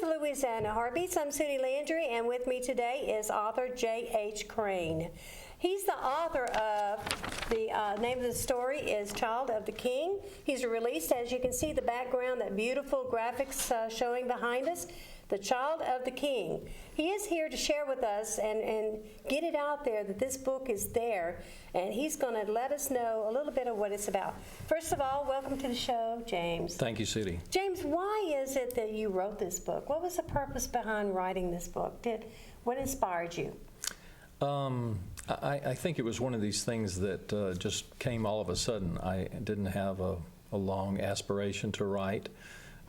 Louisiana Heartbeats. I'm Sudie Landry, and with me today is author J.H. Crane. He's the author of the name of the story is Child of the King. He's released, as you can see, the background, that beautiful graphics showing behind us, The Child of the King. He is here to share with us and get it out there that this book is there, and he's going to let us know a little bit of what it's about. First of all, welcome to the show, James. Thank you, Sudie. James, why is it that you wrote this book? What was the purpose behind writing this book? What inspired you? I think it was one of these things that just came all of a sudden. I didn't have a long aspiration to write,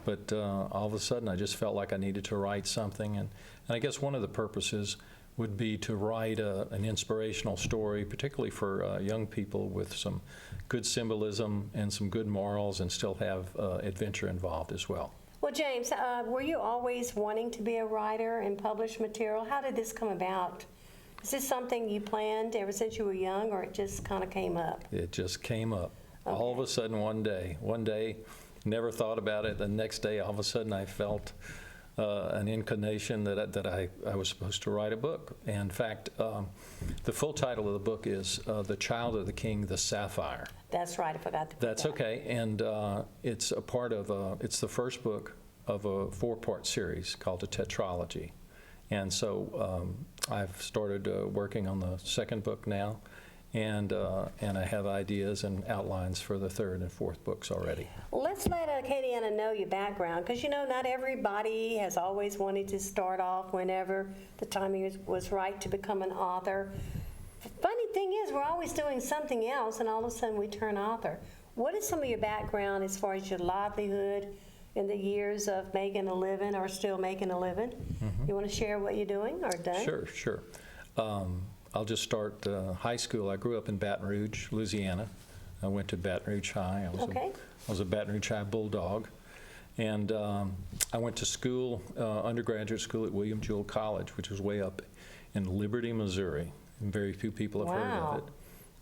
but all of a sudden I just felt like I needed to write something. And I guess one of the purposes would be to write an inspirational story, particularly for young people, with some good symbolism and some good morals, and still have adventure involved as well. Well, James, were you always wanting to be a writer and publish material? How did this come about? Is this something you planned ever since you were young, or it just kind of came up? It just came up. Okay. All of a sudden one day, never thought about it. The next day, all of a sudden I felt an inclination that I was supposed to write a book. And in fact, the full title of the book is The Child of the King, the Sapphire. That's right, I forgot to put That's that. okay, and it's a part of, it's the first book of a 4-part series called a tetralogy. And so I've started working on the second book now, and I have ideas and outlines for the third and fourth books already. Well, let's let Katie Anna know your background, because you know not everybody has always wanted to start off whenever the timing was right to become an author. Funny thing is, we're always doing something else, and all of a sudden we turn author. What is some of your background as far as your livelihood in the years of making a living or still making a living? Mm-hmm. You want to share what you're doing or done? Sure. I'll just start high school. I grew up in Baton Rouge, Louisiana. I went to Baton Rouge High. I was a Baton Rouge High Bulldog. And I went to school, undergraduate school at William Jewell College, which was way up in Liberty, Missouri. And very few people have heard of it.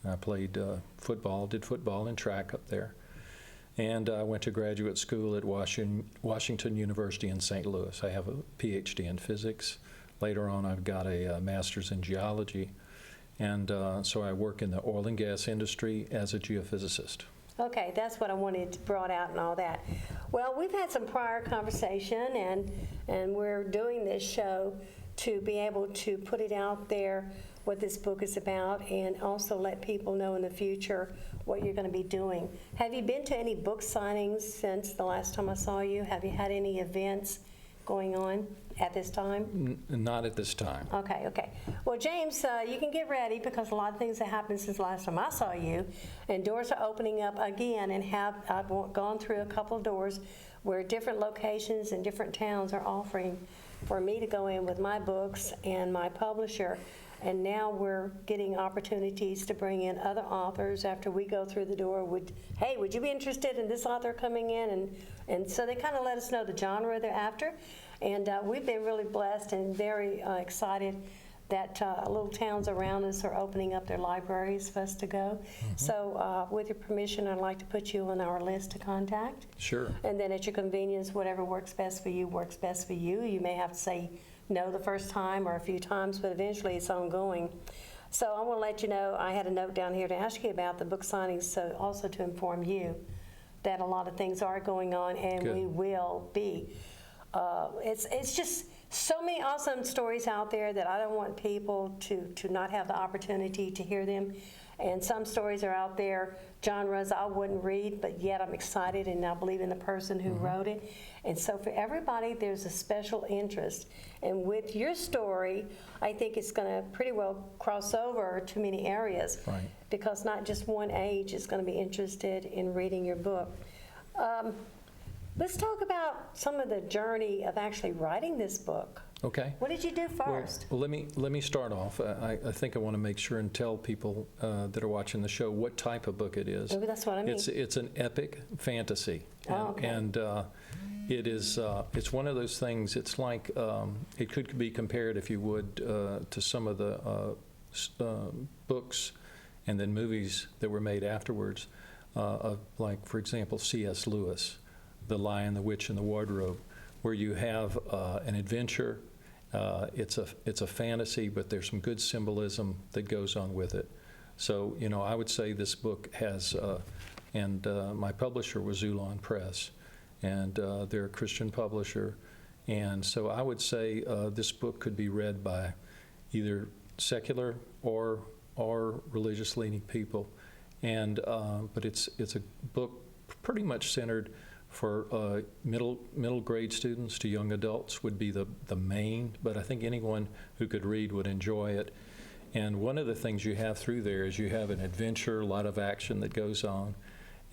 I played football, did football and track up there. And I went to graduate school at Washington University in St. Louis. I have a PhD in physics. Later on, I've got a master's in geology. And so I work in the oil and gas industry as a geophysicist. Okay, that's what I wanted brought out and all that. Well, we've had some prior conversation, and we're doing this show to be able to put it out there, what this book is about, and also let people know in the future what you're going to be doing. Have you been to any book signings since the last time I saw you? Have you had any events going on at this time? Not at this time. Okay. Well, James, you can get ready, because a lot of things have happened since the last time I saw you, and doors are opening up again, and I've gone through a couple of doors where different locations and different towns are offering for me to go in with my books and my publisher. And now we're getting opportunities to bring in other authors after we go through the door. Would you be interested in this author coming in? And so they kind of let us know the genre they're after. And we've been really blessed and very excited that little towns around us are opening up their libraries for us to go. Mm-hmm. So with your permission, I'd like to put you on our list to contact. Sure. And then at your convenience, whatever works best for you works best for you. You may have to say no the first time or a few times, but eventually it's ongoing. So I want to let you know, I had a note down here to ask you about the book signings, so also to inform you that a lot of things are going on, and Good. We will be. It's just so many awesome stories out there that I don't want people to not have the opportunity to hear them. And some stories are out there, genres I wouldn't read, but yet I'm excited and I believe in the person who wrote it. And so for everybody, there's a special interest. And with your story, I think it's going to pretty well cross over to many areas. Right. Because not just one age is going to be interested in reading your book. Let's talk about some of the journey of actually writing this book. Okay. What did you do first? Well, let me start off. I think I want to make sure and tell people that are watching the show what type of book it is. Maybe that's what I mean. It's an epic fantasy. Okay. And it is it's one of those things. It's like it could be compared, if you would, to some of the books and then movies that were made afterwards, like, for example, C.S. Lewis, The Lion, the Witch, and the Wardrobe, where you have an adventure. It's a fantasy, but there's some good symbolism that goes on with it. So, I would say this book has, and my publisher was Zulon Press, and they're a Christian publisher. And so I would say this book could be read by either secular or religious-leaning people. And but it's a book pretty much centered for middle grade students to young adults would be the main, but I think anyone who could read would enjoy it. And one of the things you have through there is you have an adventure, a lot of action that goes on,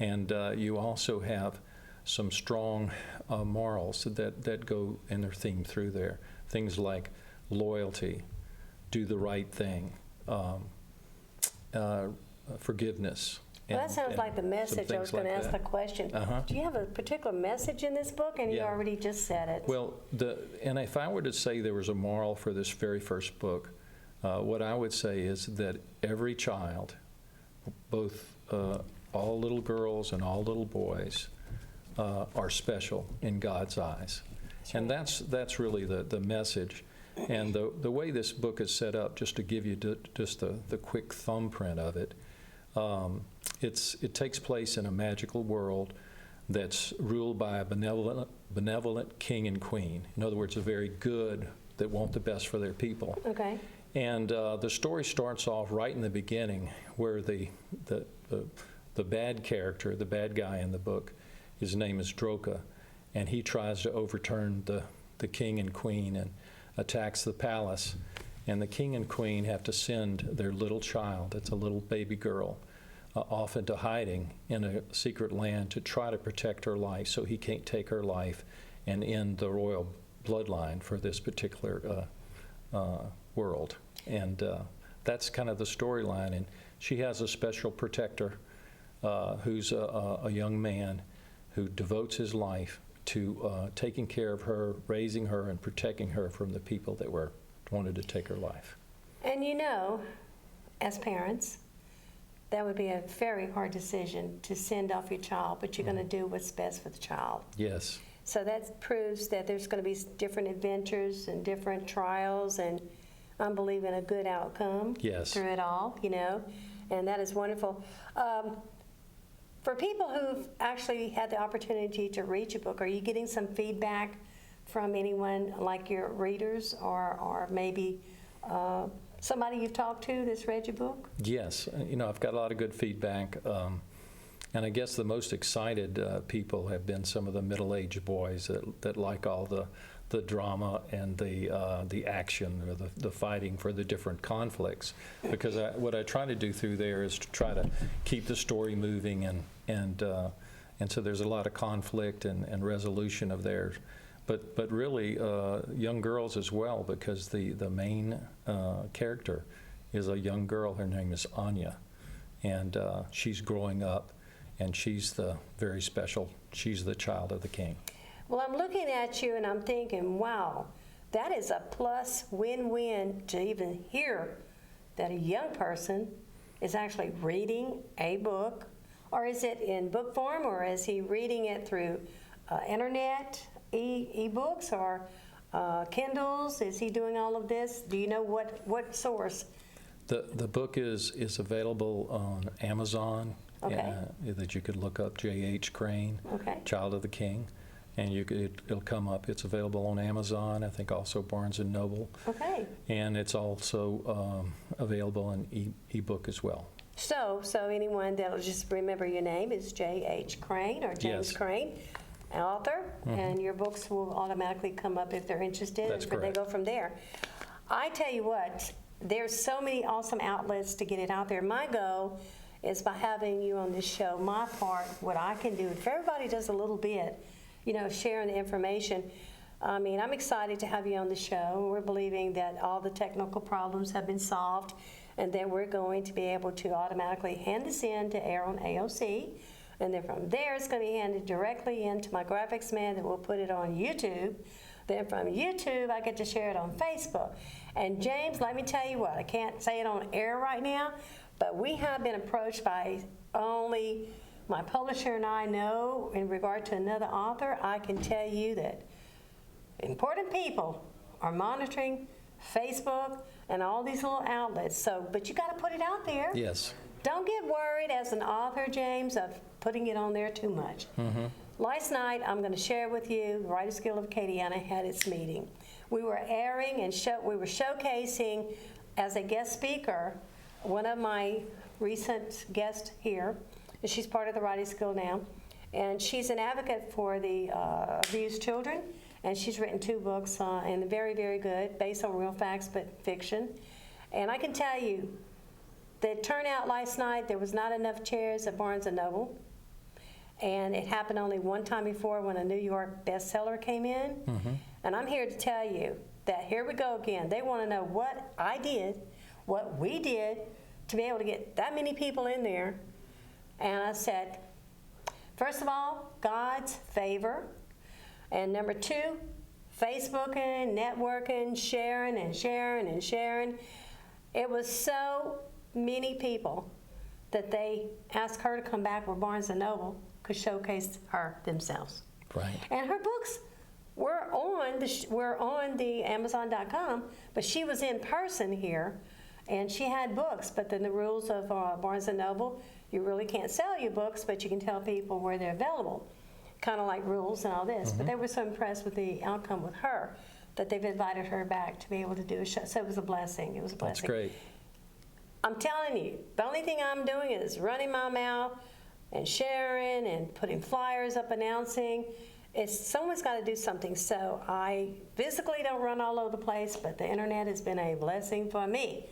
and you also have some strong morals that go in their theme through there. Things like loyalty, do the right thing, forgiveness. Well, that sounds like the message. I was going to ask the question. Do you have a particular message in this book? And you already just said it. Well, and if I were to say there was a moral for this very first book, what I would say is that every child, both all little girls and all little boys, are special in God's eyes. And that's really the message. And the way this book is set up, just to give you just the quick thumbprint of it, it takes place in a magical world that's ruled by a benevolent king and queen. In other words, a very good that want the best for their people. Okay. And the story starts off right in the beginning, where the bad character, the bad guy in the book, his name is Droka, and he tries to overturn the king and queen and attacks the palace. And the king and queen have to send their little child, it's a little baby girl, off into hiding in a secret land to try to protect her life so he can't take her life and end the royal bloodline for this particular world. And that's kind of the storyline. And she has a special protector who's a young man who devotes his life to taking care of her, raising her, and protecting her from the people that wanted to take her life. And as parents, that would be a very hard decision to send off your child, but you're going to do what's best for the child. Yes. So that proves that there's going to be different adventures and different trials, and I'm believing a good outcome through it all, and that is wonderful. For people who've actually had the opportunity to read your book, are you getting some feedback from anyone like your readers or maybe somebody you've talked to that's read your book? Yes. I've got a lot of good feedback. And I guess the most excited people have been some of the middle-aged boys that like all the drama and the action or the fighting for the different conflicts. Because what I try to do through there is to try to keep the story moving, and so there's a lot of conflict and resolution of theirs. But really young girls as well, because the main character is a young girl. Her name is Anya, and she's growing up, and she's very special. She's the child of the king. Well, I'm looking at you and I'm thinking, wow, that is a plus win-win to even hear that a young person is actually reading a book. Or is it in book form, or is he reading it through internet, e-books, or Kindles? Is he doing all of this? Do you know what source? The book is available on Amazon. Okay. That you could look up J.H. Crane, Child of the King, and it'll come up. It's available on Amazon, I think also Barnes & Noble. Okay. And it's also available in e-book as well. So anyone that'll just remember your name is J.H. Crane or James Crane, author, and your books will automatically come up if they're interested. That's correct. They go from there. I tell you what, there's so many awesome outlets to get it out there. My goal is by having you on this show, my part, what I can do, if everybody does a little bit, sharing the information. I mean, I'm excited to have you on the show. We're believing that all the technical problems have been solved and that we're going to be able to automatically hand this in to air on AOC. And then from there, it's going to be handed directly into my graphics man that will put it on YouTube. Then from YouTube, I get to share it on Facebook. And James, let me tell you what, I can't say it on air right now, but we have been approached by only my publisher and I know in regard to another author. I can tell you that important people are monitoring Facebook and all these little outlets. So, but you got to put it out there. Yes. Don't get worried as an author, James, of putting it on there too much. Last night, I'm going to share with you, the Writers Guild of Acadiana had its meeting. We were airing and we were showcasing as a guest speaker one of my recent guests here, and she's part of the Writers Guild now, and she's an advocate for the abused children, and she's written 2 books, and very, very good, based on real facts but fiction. And I can tell you, the turnout last night, there was not enough chairs at Barnes & Noble, and it happened only one time before when a New York bestseller came in. And I'm here to tell you that here we go again. They want to know what I did, what we did, to be able to get that many people in there. And I said, first of all, God's favor. And number 2, Facebooking, networking, sharing and sharing and sharing. It was so many people that they asked her to come back where Barnes & Noble could showcase her themselves. Right. And her books were on the Amazon.com, but she was in person here, and she had books. But then the rules of Barnes & Noble, you really can't sell your books, but you can tell people where they're available, kind of like rules and all this. But they were so impressed with the outcome with her that they've invited her back to be able to do a show. So it was a blessing. It was a blessing. That's great. I'm telling you, the only thing I'm doing is running my mouth and sharing and putting flyers up announcing. Someone's got to do something. So I physically don't run all over the place, but the internet has been a blessing for me.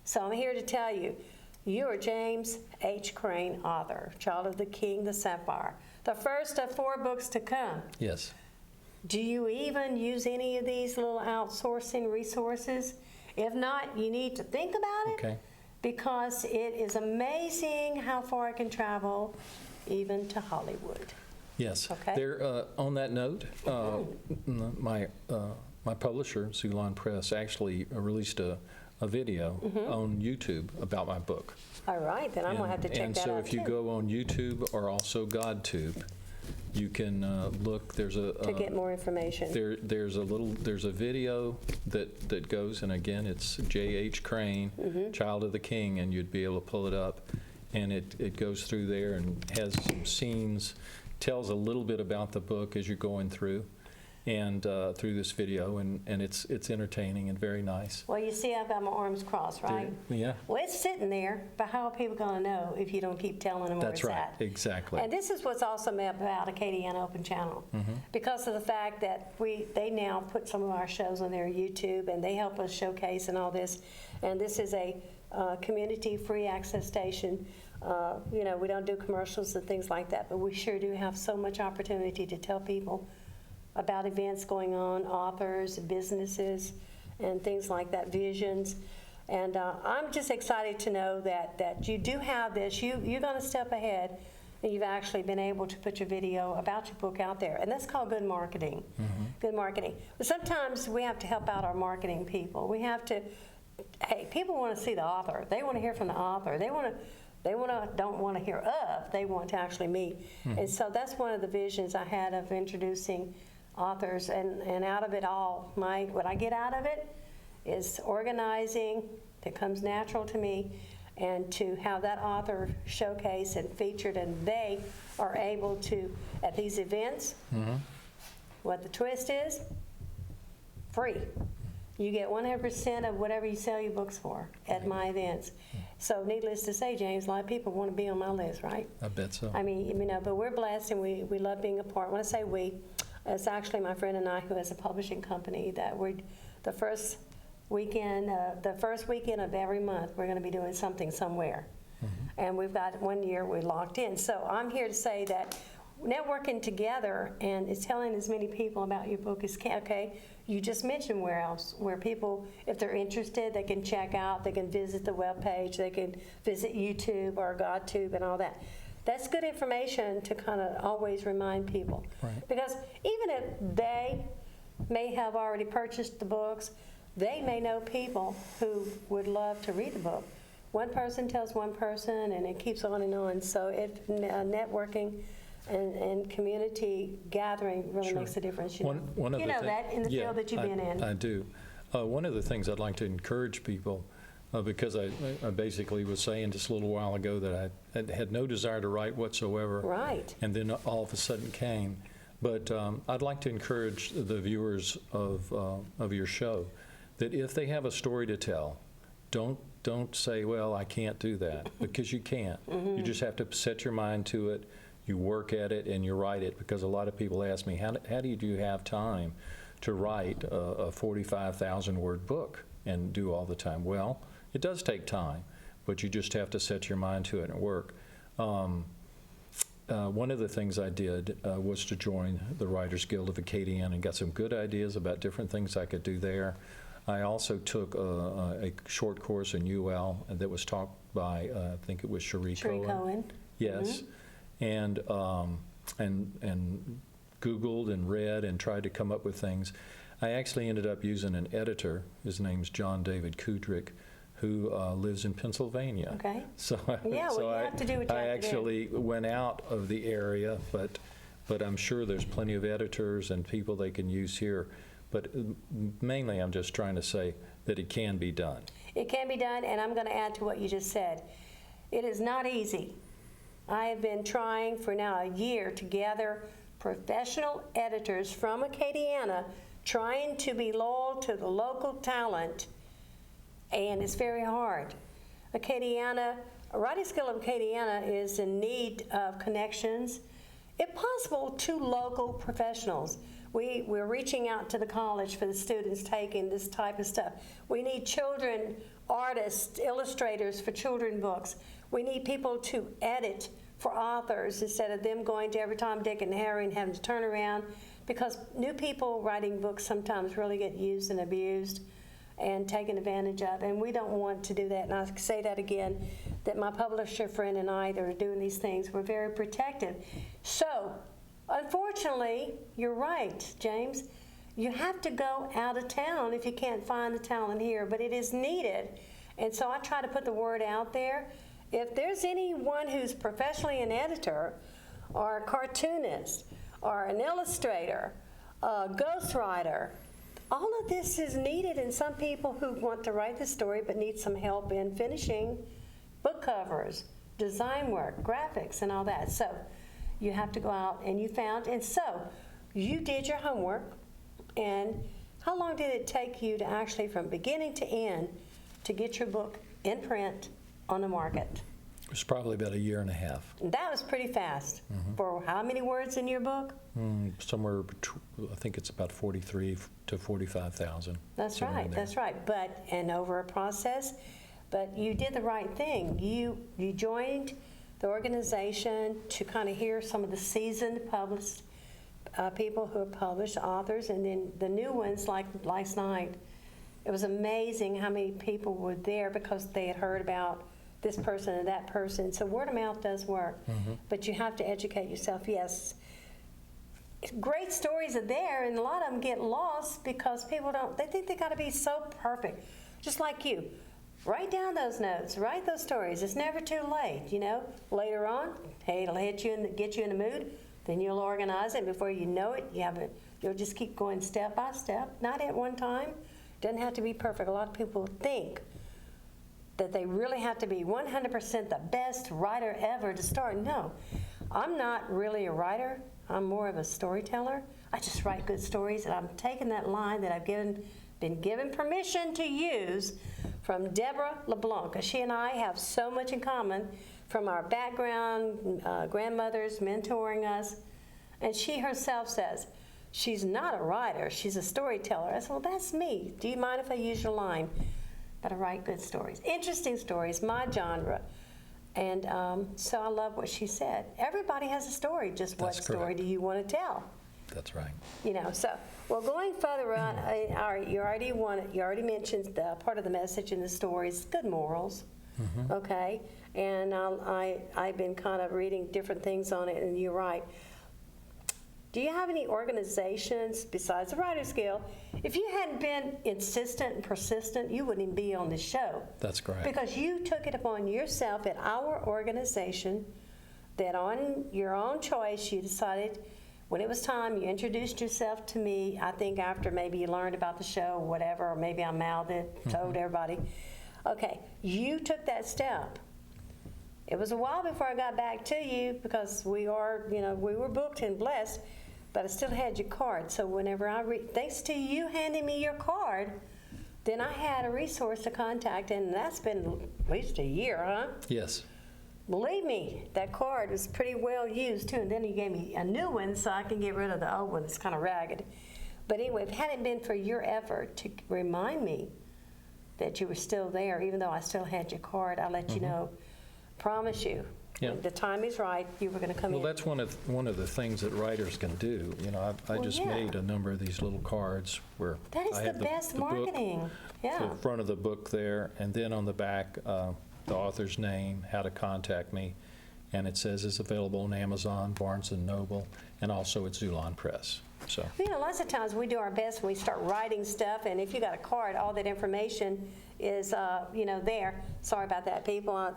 So I'm here to tell you, you are James H. Crane, author, Child of the King, the Sapphire, the first of 4 books to come. Yes. Do you even use any of these little outsourcing resources? If not, you need to think about it. Okay. Because it is amazing how far I can travel, even to Hollywood. Yes. Okay. There, on that note, my publisher, Zulon Press, actually released a video on YouTube about my book. All right, then I'm going to have to check that out. And so if you go on YouTube or also GodTube, you can look. There's a to get more information. There's a video that goes, and again, it's J.H. Crane, Child of the King, and you'd be able to pull it up, and it goes through there and has some scenes, tells a little bit about the book as you're going through, and through this video, and it's entertaining and very nice. Well, you see, I've got my arms crossed, right? Yeah. Well, it's sitting there, but how are people going to know if you don't keep telling them where it's That's right. at? Exactly. And this is what's awesome about Acadiana Open Channel, because of the fact that they now put some of our shows on their YouTube, and they help us showcase and all this. And this is a community free access station. We don't do commercials and things like that, but we sure do have so much opportunity to tell people about events going on, authors, businesses, and things like that, visions. And I'm just excited to know that you do have this. You're going to step ahead, and you've actually been able to put your video about your book out there. And that's called good marketing. Good marketing. But sometimes we have to help out our marketing people. We have to, people want to see the author. They want to hear from the author. They don't want to hear of, they want to actually meet. And so that's one of the visions I had of introducing authors, and out of it all, what I get out of it is organizing that comes natural to me, and to have that author showcased and featured, and they are able to, at these events, what the twist is, free. You get 100% of whatever you sell your books for at my events. So needless to say, James, a lot of people want to be on my list, right? I bet so. I mean, but we're blessed, and we love being a part. When I say we, it's actually my friend and I, who has a publishing company, that we're the first weekend of every month, we're going to be doing something somewhere. And we've got 1 year we're locked in. So I'm here to say that networking together and is telling as many people about your book as can. Okay, you just mentioned where people, if they're interested, they can check out, they can visit the webpage, they can visit YouTube or GodTube and all that. That's good information to kind of always remind people. Right. Because even if they may have already purchased the books, they may know people who would love to read the book. One person tells one person, and it keeps on and on. So networking and community gathering really Sure. makes a difference. One of you the know that in the field that you've been in. I do. One of the things I'd like to encourage people, because I basically was saying just a little while ago that I had no desire to write whatsoever. Right. And then all of a sudden came. But I'd like to encourage the viewers of your show that if they have a story to tell, don't say, well, I can't do that, because you can't. You just have to set your mind to it, you work at it, and you write it, because a lot of people ask me, how do you have time to write a 45,000-word book and do all the time? Well, it does take time, but you just have to set your mind to it and work. One of the things I did was to join the Writers Guild of Acadiana and got some good ideas about different things I could do there. I also took a short course in UL that was taught by, I think it was Cherie Cohen. Yes. And Googled and read and tried to come up with things. I actually ended up using an editor. His name's John David Kudrick, who lives in Pennsylvania. Okay. So, yeah, so well, you have to do what you I have to do. actually went out of the area, but I'm sure there's plenty of editors and people they can use here. But mainly I'm just trying to say that it can be done. It can be done, and I'm going to add to what you just said. It is not easy. I have been trying for now a year to gather professional editors from Acadiana, trying to be loyal to the local talent, and it's very hard. Acadiana, Writers Guild of Acadiana is in need of connections, if possible, to local professionals. We're reaching out to the college for the students taking this type of stuff. We need children, artists, illustrators for children books. We need people to edit for authors instead of them going to every Tom, Dick, and Harry and having to turn around, because new people writing books sometimes really get used and abused and taken advantage of, and we don't want to do that. And I say that again, that my publisher friend and I that are doing these things, we're very protective. So, unfortunately, you're right, James. You have to go out of town if you can't find the talent here, but it is needed. And so I try to put the word out there. If there's anyone who's professionally an editor or a cartoonist or an illustrator, a ghostwriter, all of this is needed, and some people who want to write the story but need some help in finishing book covers, design work, graphics, and all that. So you have to go out, and you found, and so you did your homework. And how long did it take you to actually, from beginning to end, to get your book in print on the market? It was probably about a year and a half. That was pretty fast. For how many words in your book? Somewhere, I think it's about 43 to 45,000. That's right, that's right. But, and over a process, but you did the right thing. You joined the organization to kind of hear some of the seasoned published people who have published, authors, and then the new ones like last night. It was amazing how many people were there because they had heard about this person and that person. So word of mouth does work, but you have to educate yourself. Yes, great stories are there, and a lot of them get lost because people they think they got to be so perfect, just like you. Write down those notes, write those stories. It's never too late, you know. Later on, hey, it'll hit you and get you in the mood. Then you'll organize it. Before you know it, you'll just keep going step by step, not at one time. Doesn't have to be perfect. A lot of people think that they really have to be 100% the best writer ever to start. No, I'm not really a writer. I'm more of a storyteller. I just write good stories, and I'm taking that line that I've been given permission to use from Deborah LeBlanc, because she and I have so much in common from our background, grandmothers mentoring us. And she herself says, she's not a writer, she's a storyteller. I said, well, that's me. Do you mind if I use your line? But I write good stories, interesting stories, my genre. And so I love what she said. Everybody has a story, just what story do you want to tell? That's right. You know, so, well, going further on, you already mentioned the part of the message in the story is good morals, okay? And I've been kind of reading different things on it, and you're right. Do you have any organizations besides the Writers Guild? If you hadn't been insistent and persistent, you wouldn't even be on this show. That's correct. Because you took it upon yourself at our organization that on your own choice, you decided when it was time, you introduced yourself to me, I think after maybe you learned about the show or whatever, or maybe I mouthed it, told everybody. Okay, you took that step. It was a while before I got back to you because we were booked and blessed, but I still had your card. So whenever thanks to you handing me your card, then I had a resource to contact, and that's been at least a year, huh? Yes. Believe me, that card was pretty well used too, and then you gave me a new one so I can get rid of the old one. It's kind of ragged. But anyway, if it hadn't been for your effort to remind me that you were still there, even though I still had your card, I let you know, promise you, when the time is right, you were going to come in. Well, that's one of the things that writers can do. You know, I just made a number of these little cards where that is I had the best marketing. Book, yeah. the front of the book there, and then on the back, the author's name, how to contact me, and it says it's available on Amazon, Barnes & Noble, and also at Zulon Press. So. You know, lots of times we do our best when we start writing stuff, and if you got a card, all that information is, there. Sorry about that, people. I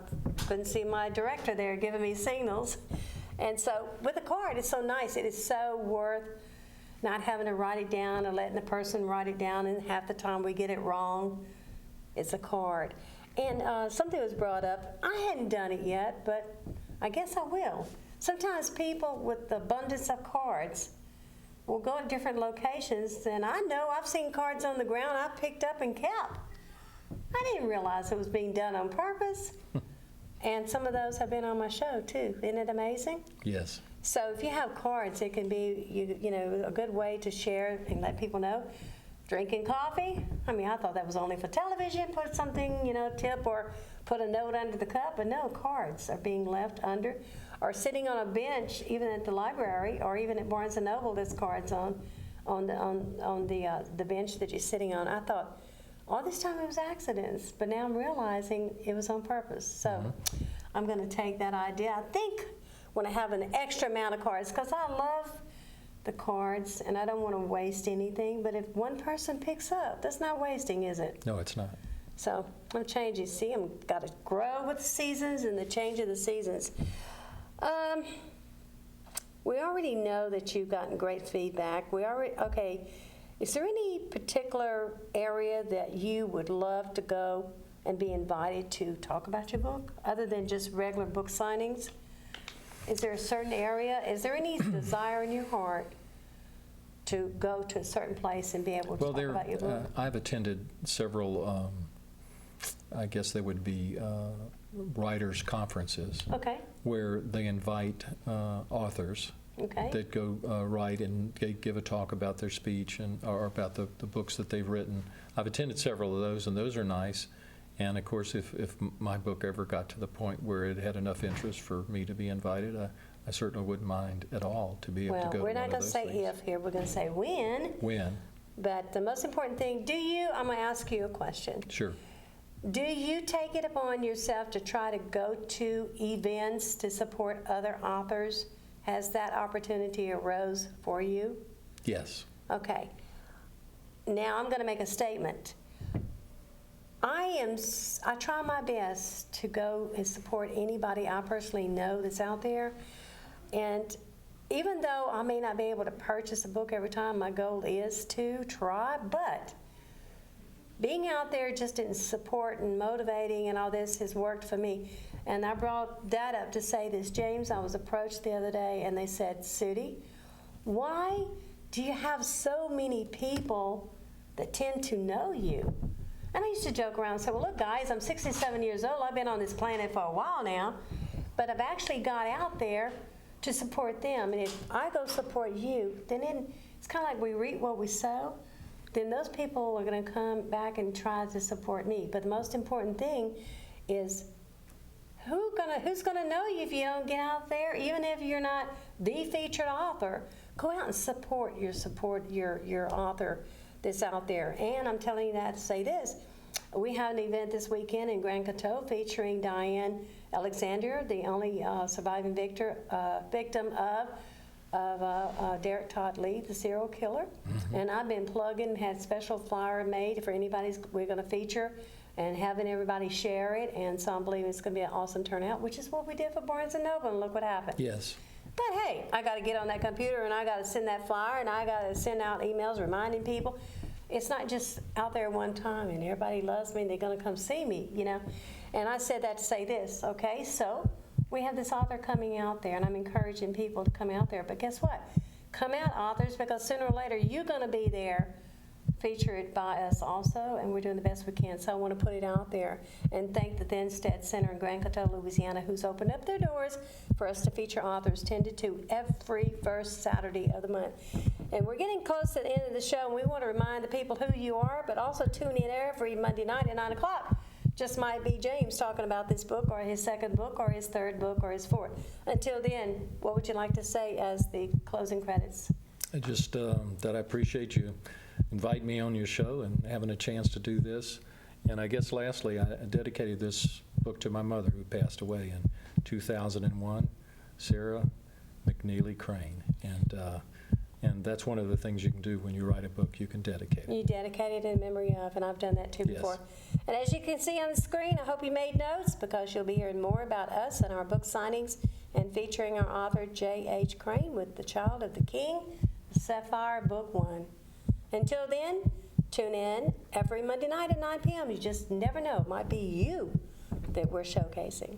couldn't see my director there giving me signals. And so with a card, it's so nice. It is so worth not having to write it down or letting the person write it down, and half the time we get it wrong. It's a card. And something was brought up. I hadn't done it yet, but I guess I will. Sometimes people with the abundance of cards will go to different locations, and I know I've seen cards on the ground I picked up and kept. I didn't realize it was being done on purpose. And some of those have been on my show, too. Isn't it amazing? Yes. So if you have cards, it can be a good way to share and let people know. Drinking coffee, I mean, I thought that was only for television, put something, tip or put a note under the cup, but no, cards are being left under, or sitting on a bench, even at the library, or even at Barnes & Noble, there's cards on the bench that you're sitting on. I thought, all this time it was accidents, but now I'm realizing it was on purpose. So I'm going to take that idea. I think when I have an extra amount of cards, because I love the cards, and I don't want to waste anything, but if one person picks up, that's not wasting, is it? No, it's not. So I'm changing. See, I've got to grow with the seasons and the change of the seasons. We already know that you've gotten great feedback. Is there any particular area that you would love to go and be invited to talk about your book, other than just regular book signings? Is there a certain area? Is there any desire in your heart to go to a certain place and be able to talk about your book? I've attended several, I guess they would be writers' conferences. Okay. Where they invite authors that go write and give a talk about their speech or about the books that they've written. I've attended several of those, and those are nice. And of course, if my book ever got to the point where it had enough interest for me to be invited, I certainly wouldn't mind at all to be able to go to one of those things. Well, we're not going to say if here, we're going to say when. When. But the most important thing, I'm going to ask you a question. Sure. Do you take it upon yourself to try to go to events to support other authors? Has that opportunity arose for you? Yes. Okay. Now I'm going to make a statement. I try my best to go and support anybody I personally know that's out there. And even though I may not be able to purchase a book every time, my goal is to try, but being out there just in support and motivating and all this has worked for me. And I brought that up to say this. James, I was approached the other day and they said, Sudie, why do you have so many people that tend to know you? And I used to joke around and say, well, look, guys, I'm 67 years old. I've been on this planet for a while now, but I've actually got out there to support them. And if I go support you, then it's kind of like we reap what we sow. Then those people are going to come back and try to support me. But the most important thing is who's going to know you if you don't get out there? Even if you're not the featured author, go out and support your author that's out there. And I'm telling you that to say this. We have an event this weekend in Grand Coteau featuring Diane Alexander, the only surviving victim of Derek Todd Lee, the serial killer. Mm-hmm. And I've been plugging, had special flyer made for anybody we're going to feature and having everybody share it. And so I'm believing it's going to be an awesome turnout, which is what we did for Barnes & Noble, and look what happened. Yes. But hey, I got to get on that computer, and I got to send that flyer, and I got to send out emails reminding people. It's not just out there one time, and everybody loves me, and they're going to come see me, you know. And I said that to say this, okay? So we have this author coming out there, and I'm encouraging people to come out there. But guess what? Come out, authors, because sooner or later you're going to be there, featured by us also, and we're doing the best we can. So I want to put it out there and thank the Thinstead Center in Grand Coteau, Louisiana, who's opened up their doors for us to feature authors 10 to 2 every first Saturday of the month. And we're getting close to the end of the show, and we want to remind the people who you are, but also tune in every Monday night at 9 o'clock. Just might be James talking about this book or his second book or his third book or his fourth. Until then, what would you like to say as the closing credits? I just that I appreciate you inviting me on your show and having a chance to do this. And I guess lastly, I dedicated this book to my mother, who passed away in 2001, Sarah McNeely Crane. And that's one of the things you can do when you write a book. You can dedicate it. You dedicate it in memory of, and I've done that too before. And as you can see on the screen, I hope you made notes, because you'll be hearing more about us and our book signings and featuring our author, J.H. Crane, with The Child of the King, Sapphire, Book 1. Until then, tune in every Monday night at 9 p.m. You just never know. It might be you that we're showcasing.